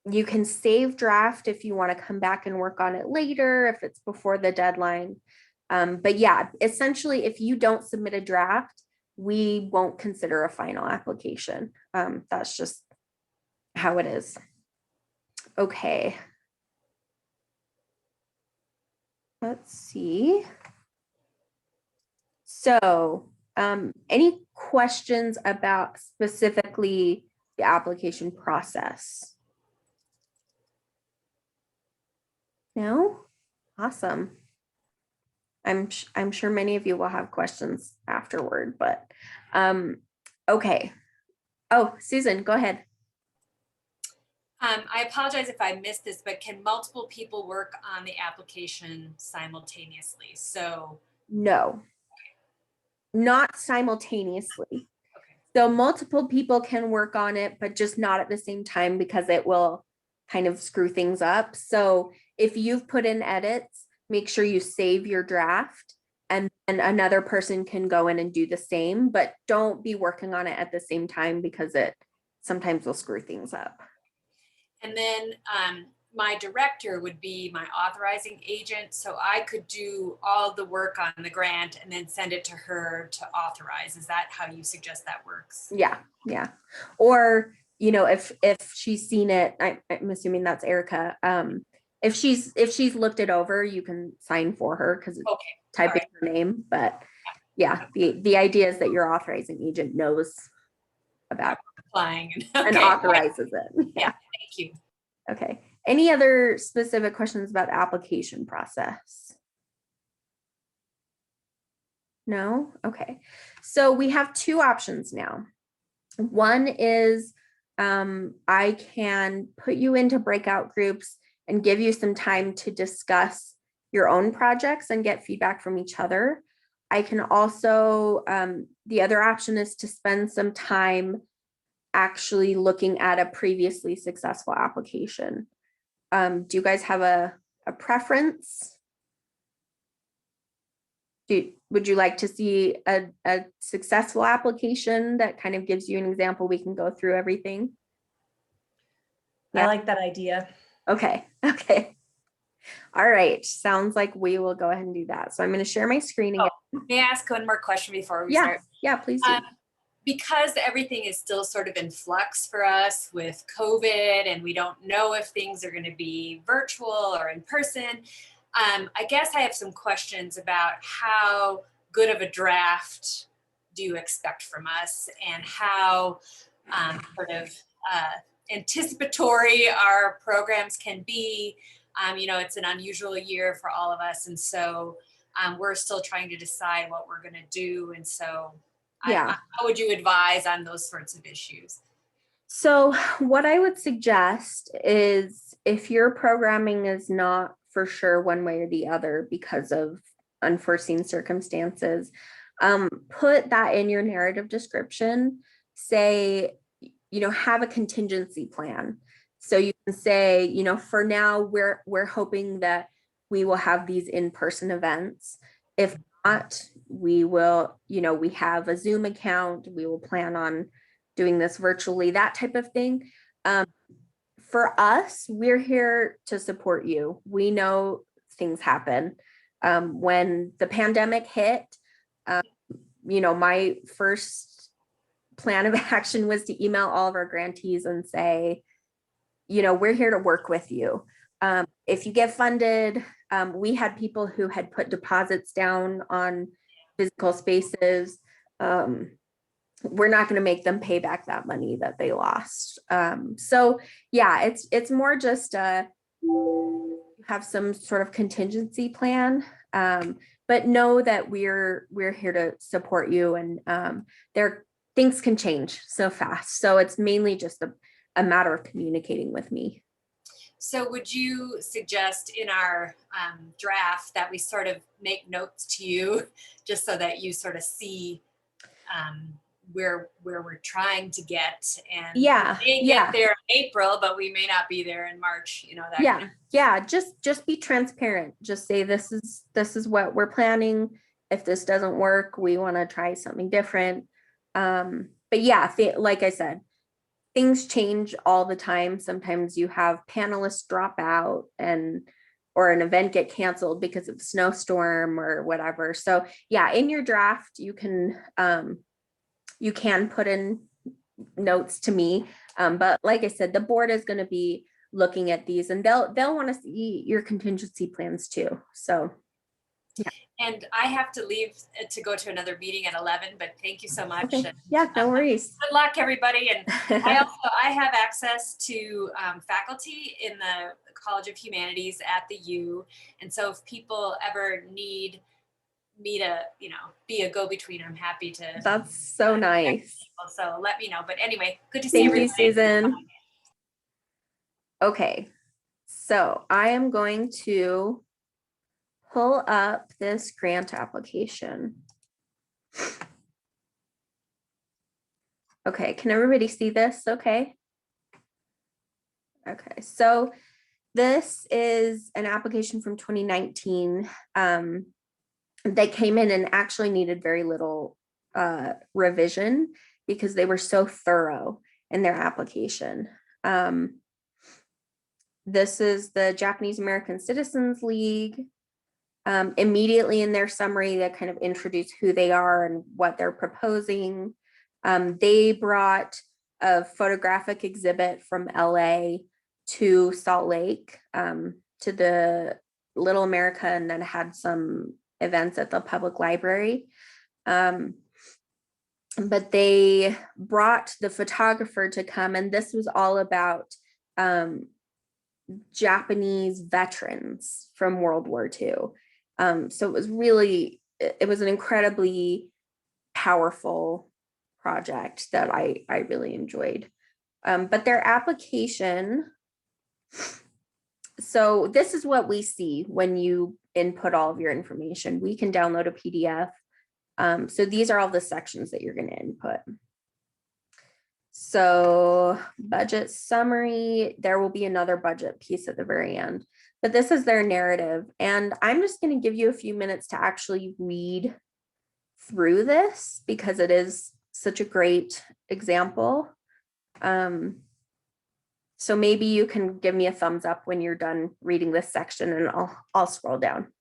You can save draft if you want to come back and work on it later, if it's before the deadline. But yeah, essentially, if you don't submit a draft, we won't consider a final application. That's just how it is. Okay. Let's see. So, any questions about specifically the application process? No? Awesome. I'm sure many of you will have questions afterward, but okay. Oh, Susan, go ahead. I apologize if I missed this, but can multiple people work on the application simultaneously? So no, not simultaneously. Okay. So multiple people can work on it, but just not at the same time, because it will kind of screw things up. So if you've put in edits, make sure you save your draft, and then another person can go in and do the same, but don't be working on it at the same time, because it sometimes will screw things up. And then my director would be my authorizing agent. So I could do all the work on the grant and then send it to her to authorize. Is that how you suggest that works? Yeah, yeah. Or, if she's seen it, I'm assuming that's Erica. If she's looked it over, you can sign for her because it's Okay. typing her name. But yeah, the idea is that your authorizing agent knows about Applying. and Okay. authorizes it. Yeah, thank you. Okay. Any other specific questions about application process? No? Okay. So we have two options now. One is I can put you into breakout groups and give you some time to discuss your own projects and get feedback from each other. I can also, the other option is to spend some time actually looking at a previously successful application. Do you guys have a preference? Would you like to see a successful application that kind of gives you an example? We can go through everything. I like that idea. Okay. Okay. All right. Sounds like we will go ahead and do that. So I'm going to share my screen again. May I ask one more question before we Yeah. start? Yeah, please do. Because everything is still sort of in flux for us with COVID, and we don't know if things are going to be virtual or in person, I guess I have some questions about how good of a draft do you expect from us, and how sort of anticipatory our programs can be. It's an unusual year for all of us, and so we're still trying to decide what we're going to do. And so Yeah. how would you advise on those sorts of issues? So what I would suggest is if your programming is not for sure one way or the other because of unforeseen circumstances, put that in your narrative description. Say, have a contingency plan. So you can say, for now we're hoping that we will have these in-person events. If not, we will, we have a Zoom account. We will plan on doing this virtually, that type of thing. For us, we're here to support you. We know things happen. When the pandemic hit, my first plan of action was to email all of our grantees and say, we're here to work with you. If you get funded, we had people who had put deposits down on physical spaces. We're not going to make them pay back that money that they lost. So yeah, it's more just have some sort of contingency plan, but know that we're here to support you, and things can change so fast. So it's mainly just a matter of communicating with me. So would you suggest in our draft that we sort of make notes to you just so that you sort of see where we're trying to get, and Yeah, we may get there in April, but we may not be there in March, that kind of. Just be transparent. Just say this is what we're planning. If this doesn't work, we want to try something different. But yeah, like I said, things change all the time. Sometimes you have panelists drop out or an event get canceled because of a snowstorm or whatever. So yeah, in your draft, you can put in notes to me. But like I said, the board is going to be looking at these, and they'll want to see your contingency plans too. So yeah. And I have to leave to go to another meeting at 11, but thank you so much. Okay. Yeah, no worries. Good luck, everybody. And I have access to faculty in the College of Humanities at the U. And so if people ever need me to, be a go-between, I'm happy to. That's so nice. So let me know. But anyway, good to see everybody. Thank you, Susan. Okay, so I am going to pull up this grant application. Okay, can everybody see this? Okay. Okay, so this is an application from 2019 that came in and actually needed very little revision because they were so thorough in their application. This is the Japanese American Citizens League. Immediately in their summary, they kind of introduce who they are and what they're proposing. They brought a photographic exhibit from LA to Salt Lake, to the Little America, and then had some events at the public library. But they brought the photographer to come, and this was all about Japanese veterans from World War II. So it was an incredibly powerful project that I really enjoyed. But their application, so this is what we see when you input all of your information. We can download a PDF. So these are all the sections that you're going to input. So budget summary, there will be another budget piece at the very end, but this is their narrative. And I'm just going to give you a few minutes to actually read through this because it is such a great example. So maybe you can give me a thumbs up when you're done reading this section, and I'll scroll down.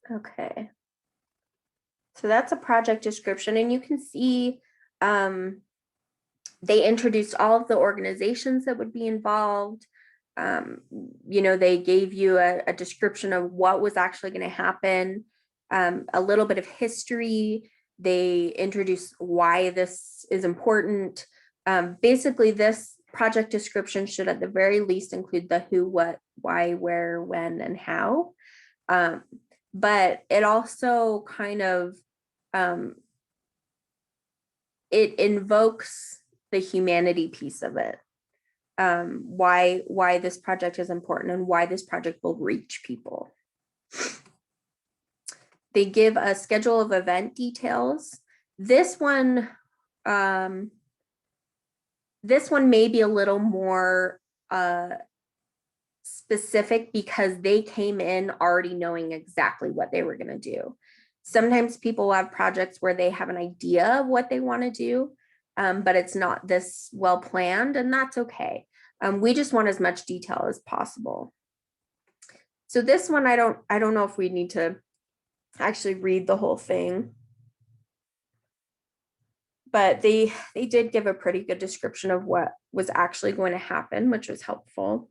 Okay. So that's a project description, and you can see they introduced all of the organizations that would be involved. They gave you a description of what was actually going to happen, a little bit of history. They introduced why this is important. Basically, this project description should at the very least include the who, what, why, where, when, and how. But it also kind of it invokes the humanity piece of it. Why this project is important and why this project will reach people. They give a schedule of event details. This one may be a little more specific because they came in already knowing exactly what they were going to do. Sometimes people have projects where they have an idea of what they want to do, but it's not this well planned, and that's okay. We just want as much detail as possible. So this one, I don't know if we need to actually read the whole thing, but they did give a pretty good description of what was actually going to happen, which was helpful.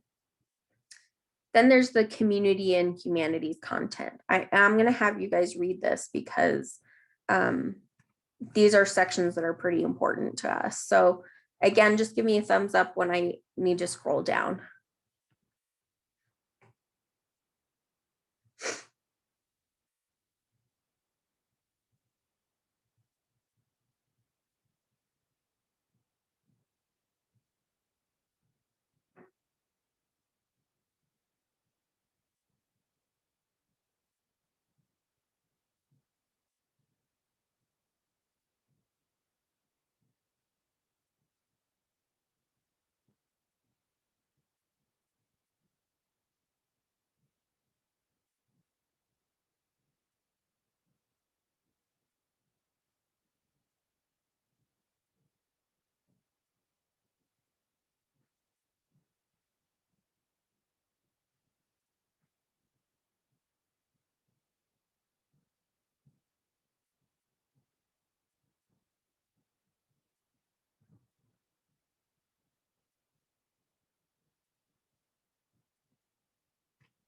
Then there's the community and humanities content. I'm going to have you guys read this because these are sections that are pretty important to us. So again, just give me a thumbs up when I need to scroll down.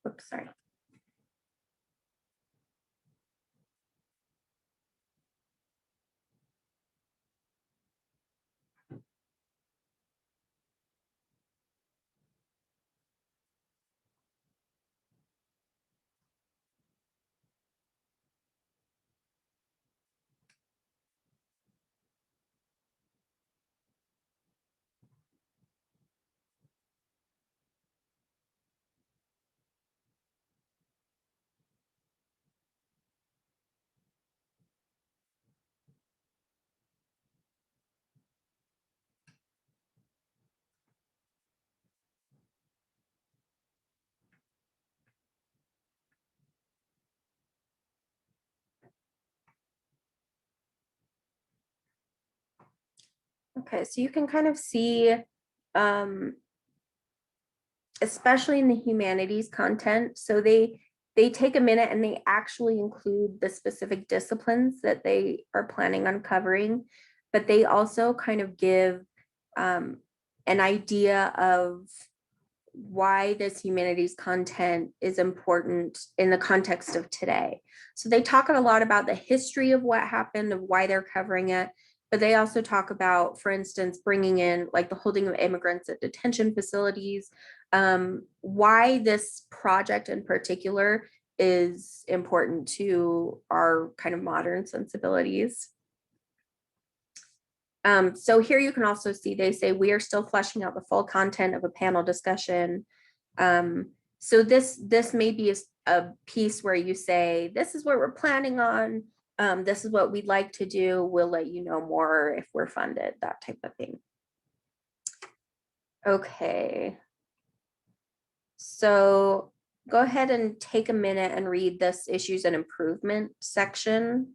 Oops, sorry. Okay, so you can kind of see, especially in the humanities content, so they take a minute and they actually include the specific disciplines that they are planning on covering, but they also kind of give an idea of why this humanities content is important in the context of today. So they talk a lot about the history of what happened, of why they're covering it, but they also talk about, for instance, bringing in like the holding of immigrants at detention facilities, why this project in particular is important to our kind of modern sensibilities. So here you can also see they say we are still fleshing out the full content of a panel discussion. So this may be a piece where you say, this is what we're planning on. This is what we'd like to do. We'll let you know more if we're funded, that type of thing. Okay. So go ahead and take a minute and read this issues and improvement section.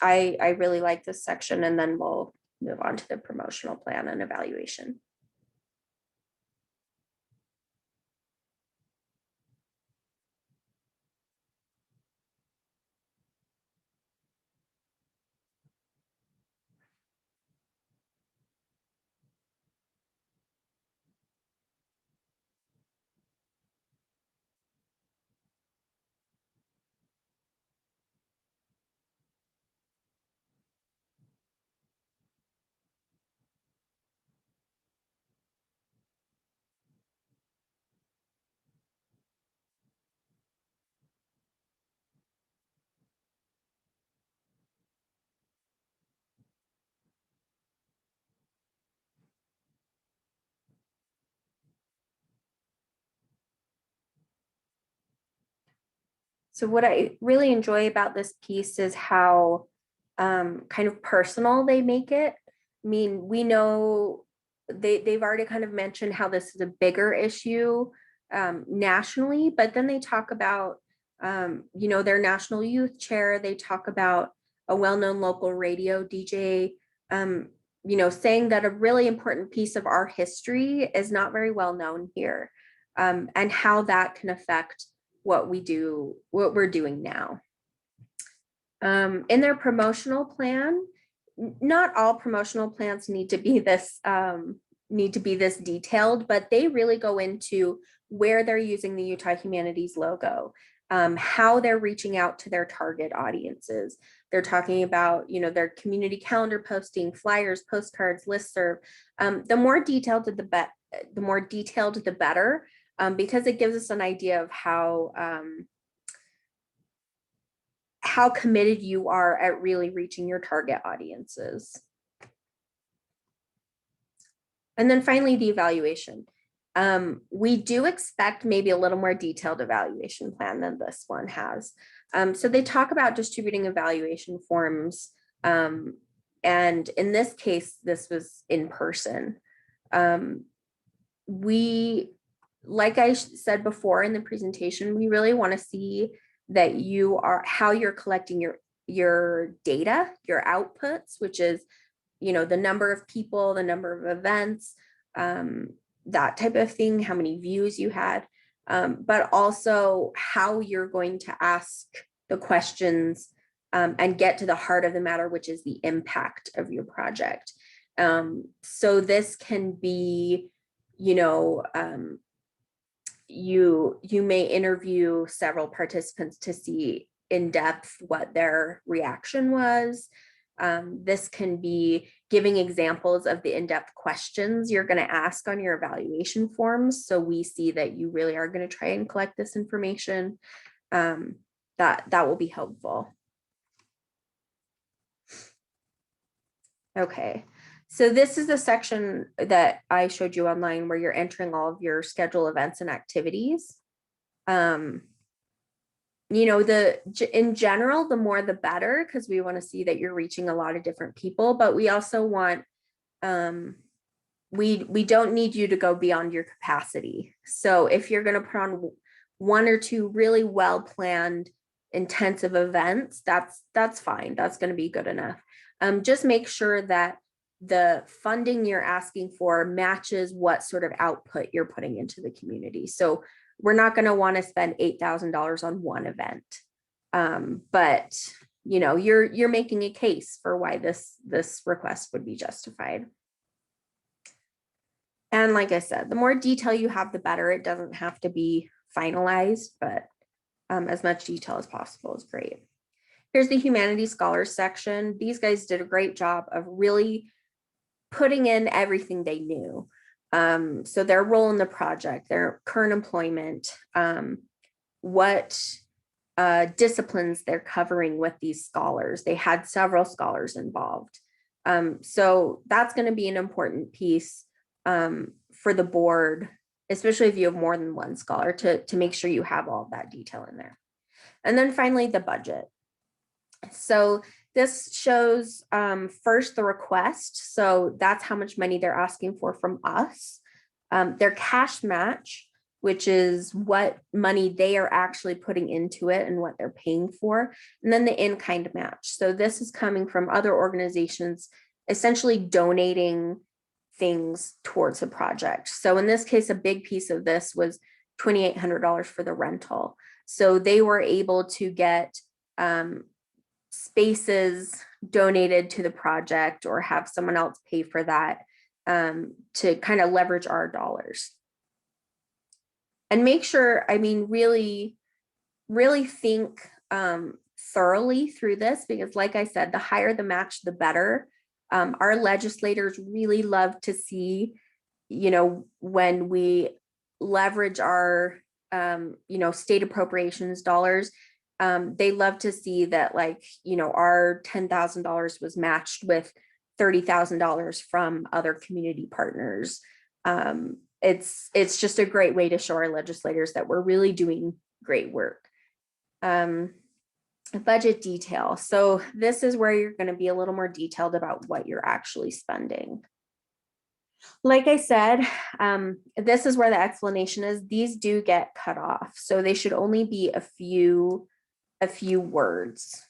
I really like this section, and then we'll move on to the promotional plan and evaluation. So what I really enjoy about this piece is how kind of personal they make it. I mean, we know they've already kind of mentioned how this is a bigger issue nationally, but then they talk about, their national youth chair. They talk about a well-known local radio DJ, saying that a really important piece of our history is not very well known here, and how that can affect what we're doing now. In their promotional plan, not all promotional plans need to be this detailed, but they really go into where they're using the Utah Humanities logo, how they're reaching out to their target audiences. They're talking about, their community calendar posting, flyers, postcards, listserv. The more detailed the better, because it gives us an idea of how committed you are at really reaching your target audiences. And then finally, the evaluation. We do expect maybe a little more detailed evaluation plan than this one has. So they talk about distributing evaluation forms. And in this case, this was in person. Like I said before in the presentation, we really want to see that how you're collecting your data, your outputs, which is, the number of people, the number of events, that type of thing, how many views you had, but also how you're going to ask the questions and get to the heart of the matter, which is the impact of your project. So this can be, you may interview several participants to see in depth what their reaction was. This can be giving examples of the in-depth questions you're going to ask on your evaluation forms, so we see that you really are going to try and collect this information. That will be helpful. Okay, so this is the section that I showed you online where you're entering all of your schedule events and activities. You know, in general, the more the better, because we want to see that you're reaching a lot of different people, but we also want, we don't need you to go beyond your capacity. So if you're going to put on one or two really well-planned intensive events, that's fine. That's going to be good enough. Just make sure that the funding you're asking for matches what sort of output you're putting into the community. So we're not going to want to spend $8,000 on one event. But you know, you're making a case for why this request would be justified. And like I said, the more detail you have, the better. It doesn't have to be finalized, but as much detail as possible is great. Here's the Humanities Scholars section. These guys did a great job of really putting in everything they knew. So their role in the project, their current employment, what disciplines they're covering with these scholars. They had several scholars involved. So that's going to be an important piece for the board, especially if you have more than one scholar, to make sure you have all of that detail in there. And then finally, the budget. So this shows first the request. So that's how much money they're asking for from us. Their cash match, which is what money they are actually putting into it and what they're paying for. And then the in-kind match. So this is coming from other organizations essentially donating things towards the project. So in this case, a big piece of this was $2,800 for the rental. So they were able to get spaces donated to the project or have someone else pay for that to kind of leverage our dollars. And make sure, I mean, really think thoroughly through this, because like I said, the higher the match, the better. Our legislators really love to see, you know, when we leverage our, you know, state appropriations dollars, they love to see that, like, you know, our $10,000 was matched with $30,000 from other community partners. It's just a great way to show our legislators that we're really doing great work. Budget detail. So this is where you're going to be a little more detailed about what you're actually spending. Like I said, this is where the explanation is. These do get cut off, so they should only be a few words.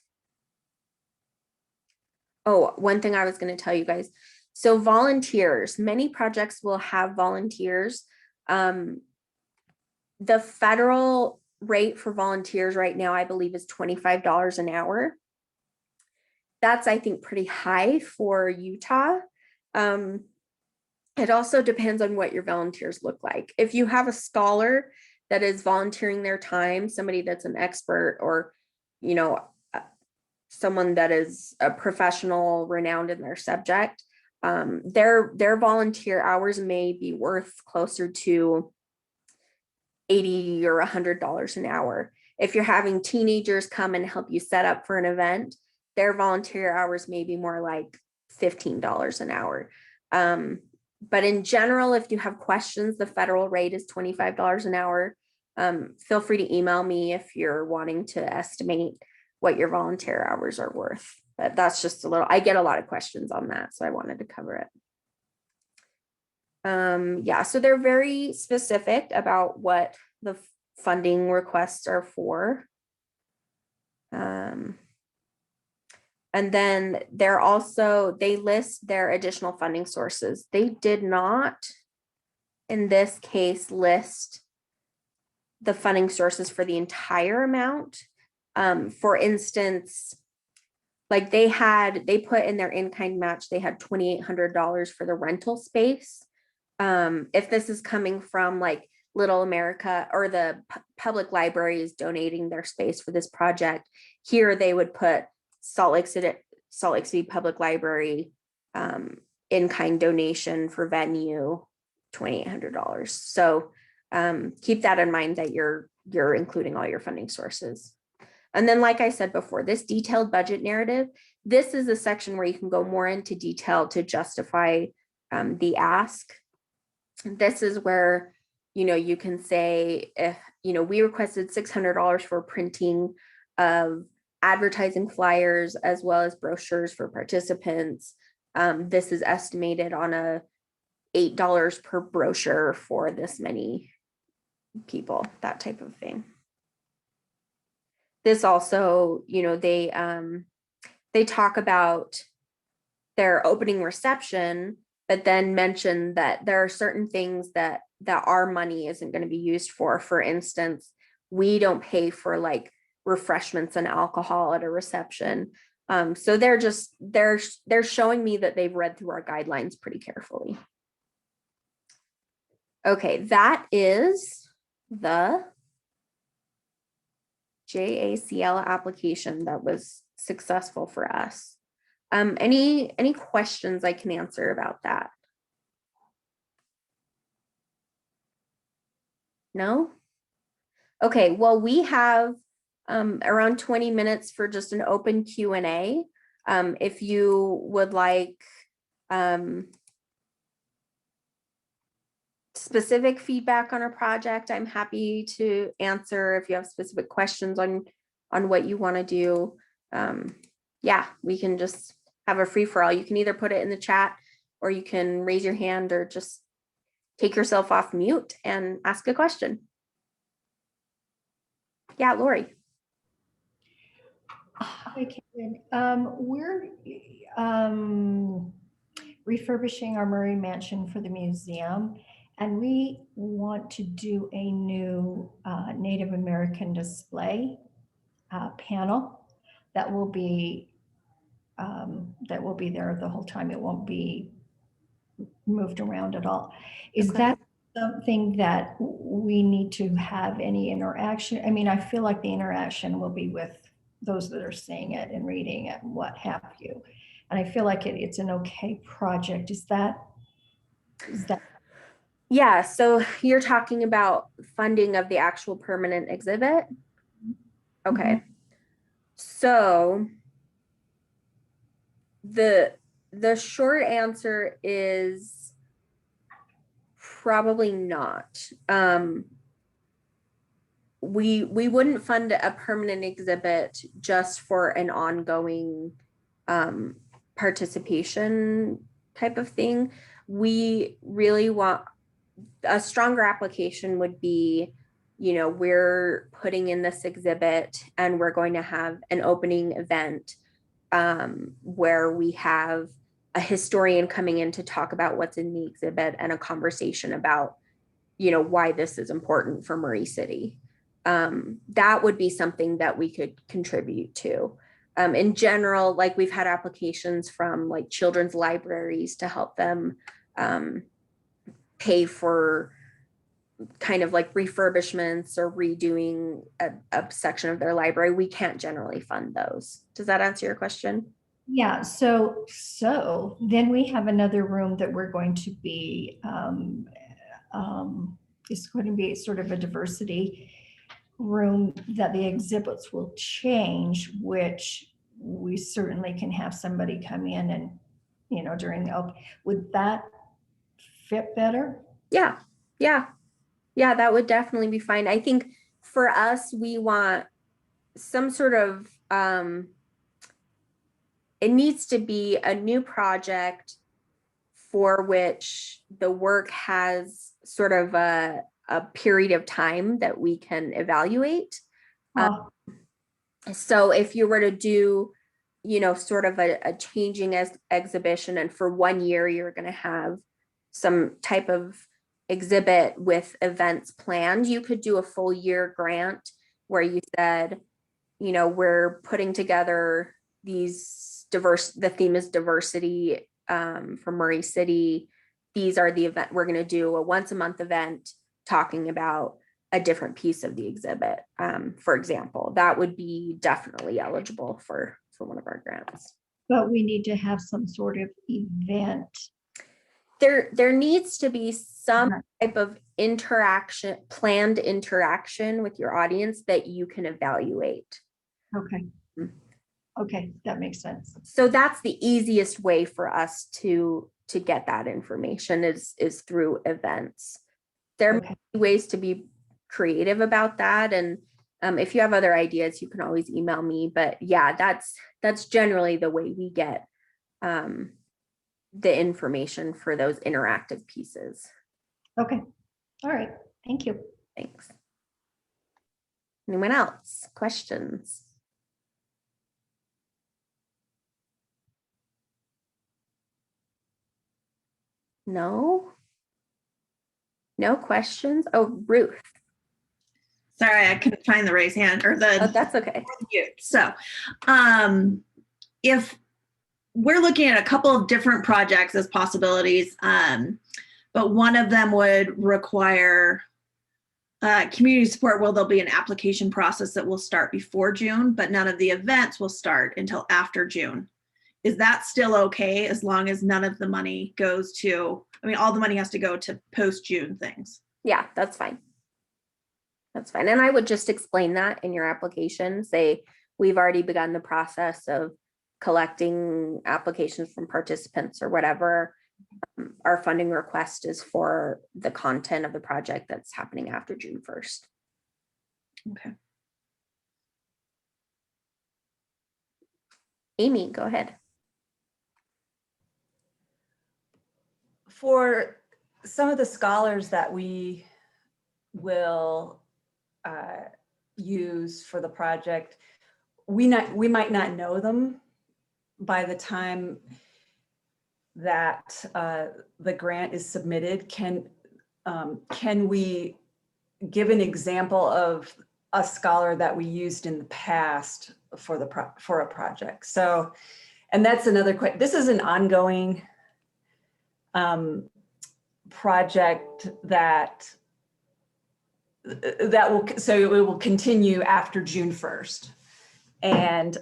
Oh, one thing I was going to tell you guys. So volunteers, many projects will have volunteers. The federal rate for volunteers right now, I believe, is $25 an hour. That's, I think, pretty high for Utah. It also depends on what your volunteers look like. If you have a scholar that is volunteering their time, somebody that's an expert, or, you know, someone that is a professional renowned in their subject, their volunteer hours may be worth closer to $80 or $100 an hour. If you're having teenagers come and help you set up for an event, their volunteer hours may be more like $15 an hour. But in general, if you have questions, the federal rate is $25 an hour. Feel free to email me if you're wanting to estimate what your volunteer hours are worth. But that's just a little, I get a lot of questions on that, so I wanted to cover it. Yeah, so they're very specific about what the funding requests are for. And then they're also, they list their additional funding sources. They did not, in this case, list the funding sources for the entire amount. For instance, like they put in their in-kind match, they had $2,800 for the rental space. If this is coming from, like, Little America or the public library is donating their space for this project. Here they would put Salt Lake City Public Library in-kind donation for venue, $2,800. So keep that in mind that you're including all your funding sources. And then, like I said before, this detailed budget narrative, this is a section where you can go more into detail to justify the ask. This is where, you can say, if, we requested $600 for printing of advertising flyers as well as brochures for participants. This is estimated on a $8 per brochure for this many people, that type of thing. This also, they talk about their opening reception, but then mention that there are certain things that our money isn't going to be used for. For instance, we don't pay for like refreshments and alcohol at a reception. So they're showing me that they've read through our guidelines pretty carefully. Okay, that is the JACL application that was successful for us. Any questions I can answer about that? No? Okay, well, we have around 20 minutes for just an open Q&A. If you would like specific feedback on a project, I'm happy to answer. If you have specific questions on what you want to do, yeah, we can just have a free for all. You can either put it in the chat or you can raise your hand or just take yourself off mute and ask a question. Yeah, Lori. Hi, Karen. We're refurbishing our Murray Mansion for the museum, and we want to do a new Native American display panel that will be there the whole time. It won't be moved around at all. Is Okay. that something that we need to have any interaction? I mean, I feel like the interaction will be with those that are seeing it and reading it and what have you. And I feel like it's an okay project. Is that? Yeah, so you're talking about funding of the actual permanent exhibit? Okay. So the short answer is probably not. We wouldn't fund a permanent exhibit just for an ongoing participation type of thing. We really want a stronger application would be, we're putting in this exhibit and we're going to have an opening event where we have a historian coming in to talk about what's in the exhibit and a conversation about, why this is important for Murray City. That would be something that we could contribute to. In general, like we've had applications from like children's libraries to help them pay for kind of like refurbishments or redoing a section of their library. We can't generally fund those. Does that answer your question? Yeah, so then we have another room that we're going to be, it's going to be sort of a diversity room that the exhibits will change, which we certainly can have somebody come in and, during the, would that fit better? Yeah, that would definitely be fine. I think for us, we want some sort of, it needs to be a new project for which the work has sort of a period of time that we can evaluate. So if you were to do, sort of a changing exhibition, and for 1 year, you're going to have some type of exhibit with events planned, you could do a full year grant where you said, we're putting together these the theme is diversity for Murray City. These are the event, we're going to do a once a month event talking about a different piece of the exhibit, for example, that would be definitely eligible for one of our grants. But we need to have some sort of event. There needs to be some Uh-huh. type of planned interaction with your audience that you can evaluate. Okay. Okay, that makes sense. So that's the easiest way for us to get that information is through events. There Okay. may be ways to be creative about that, and if you have other ideas, you can always email me. But yeah, that's generally the way we get the information for those interactive pieces. Okay. All right. Thank you. Thanks. Anyone else? Questions? No? No questions? Oh, Ruth. Sorry, I couldn't find the raise hand or the Oh, that's okay. mute. So if we're looking at a couple of different projects as possibilities, but one of them would require community support. Well, there'll be an application process that will start before June, but none of the events will start until after June. Is that still okay as long as none of the money goes to, I mean, all the money has to go to post-June things? Yeah, that's fine. That's fine. And I would just explain that in your application, say, we've already begun the process of collecting applications from participants or whatever. Our funding request is for the content of the project that's happening after June 1st. Okay. Amy, go ahead. For some of the scholars that we will use for the project, we might not know them by the time that the grant is submitted. Can we give an example of a scholar that we used in the past for a project? So, and that's another question. This is an ongoing project that will, so it will continue after June 1st. And